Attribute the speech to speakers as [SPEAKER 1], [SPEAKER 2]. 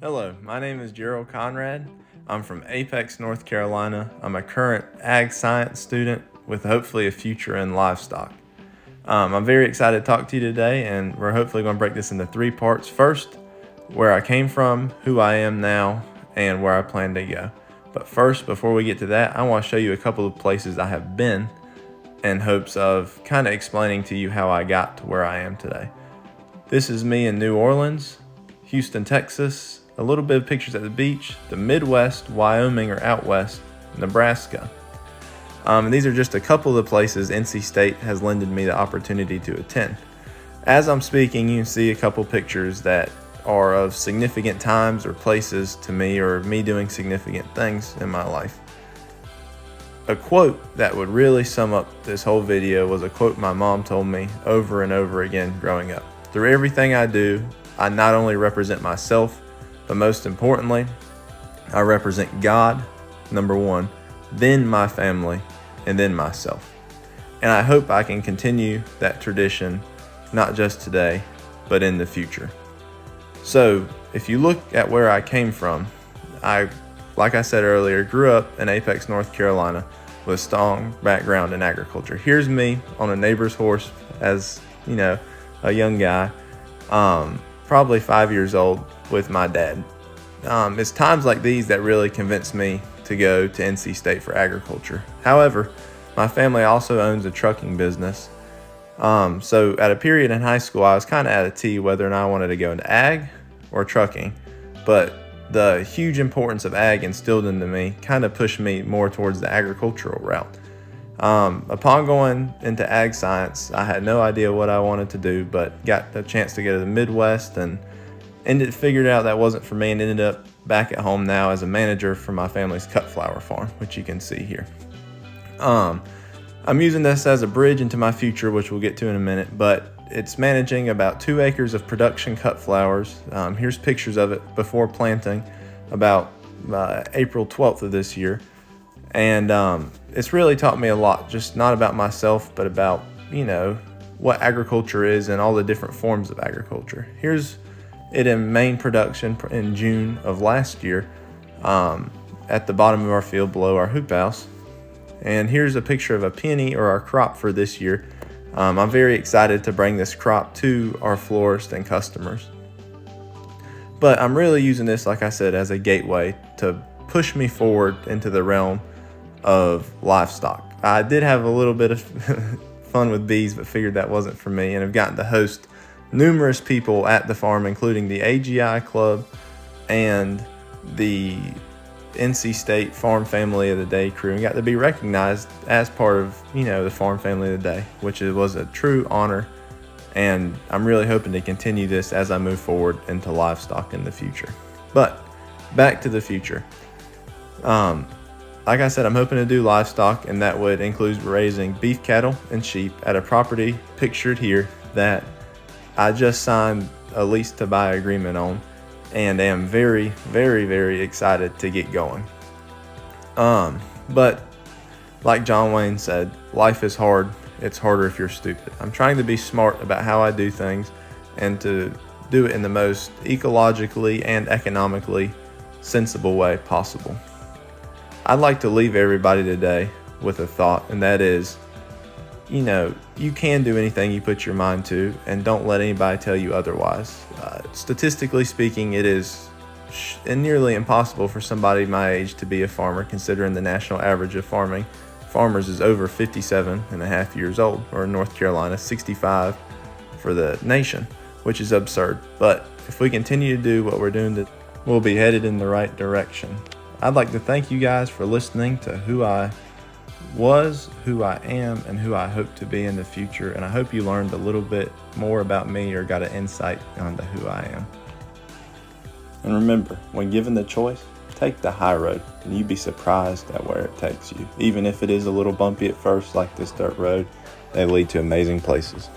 [SPEAKER 1] Hello, my name is Gerald Conrad. I'm from Apex, North Carolina. I'm a current ag science student with hopefully a future in livestock. I'm very excited to talk to you today, and we're hopefully going to break this into 3 parts. First, where I came from, who I am now, and where I plan to go. But first, before we get to that, I want to show you a couple of places I have been in hopes of kind of explaining to you how I got to where I am today. This is me in New Orleans, Houston, Texas, a little bit of pictures at the beach, the Midwest, Wyoming or out west, Nebraska. These are just a couple of the places NC State has lended me the opportunity to attend. As I'm speaking, you can see a couple pictures that are of significant times or places to me, or me doing significant things in my life. A quote that would really sum up this whole video was a quote my mom told me over and over again growing up. Through everything I do, I not only represent myself, but most importantly, I represent God, number one, then my family, and then myself. And I hope I can continue that tradition, not just today, but in the future. So if you look at where I came from, like I said earlier, grew up in Apex, North Carolina with a strong background in agriculture. Here's me on a neighbor's horse as, a young guy, probably 5 years old, with my dad. It's times like these that really convinced me to go to NC State for agriculture. However, my family also owns a trucking business. So at a period in high school, I was kind of at a T whether or not I wanted to go into ag or trucking. But the huge importance of ag instilled into me kind of pushed me more towards the agricultural route. Upon going into ag science, I had no idea what I wanted to do, but got the chance to go to the Midwest and figured out that wasn't for me, and ended up back at home now as a manager for my family's cut flower farm, which you can see here. I'm using this as a bridge into my future, which we'll get to in a minute, but it's managing about 2 acres of production cut flowers. Here's pictures of it before planting about April 12th of this year. And it's really taught me a lot, just not about myself, but about, what agriculture is and all the different forms of agriculture. Here's it in main production in June of last year, at the bottom of our field below our hoop house. And here's a picture of a peony, or our crop for this year. I'm very excited to bring this crop to our florists and customers. But I'm really using this, like I said, as a gateway to push me forward into the realm of livestock. I did have a little bit of fun with bees, but figured that wasn't for me, and have gotten to host numerous people at the farm, including the AGI Club and the NC State Farm Family of the Day crew, and got to be recognized as part of, the Farm Family of the Day, which was a true honor. And I'm really hoping to continue this as I move forward into livestock in the future. But back to the future. Like I said, I'm hoping to do livestock, and that would include raising beef cattle and sheep at a property pictured here that I just signed a lease to buy agreement on, and am very, very, very excited to get going. But like John Wayne said, life is hard. It's harder if you're stupid. I'm trying to be smart about how I do things, and to do it in the most ecologically and economically sensible way possible. I'd like to leave everybody today with a thought, and that is, you can do anything you put your mind to, and don't let anybody tell you otherwise. Statistically speaking, it is nearly impossible for somebody my age to be a farmer, considering the national average of farmers is over 57 and a half years old, or in North Carolina, 65 for the nation, which is absurd. But if we continue to do what we're doing, we'll be headed in the right direction. I'd like to thank you guys for listening to who I was, who I am, and who I hope to be in the future. And I hope you learned a little bit more about me, or got an insight onto who I am. And remember, when given the choice, take the high road, and you'd be surprised at where it takes you. Even if it is a little bumpy at first, like this dirt road, they lead to amazing places.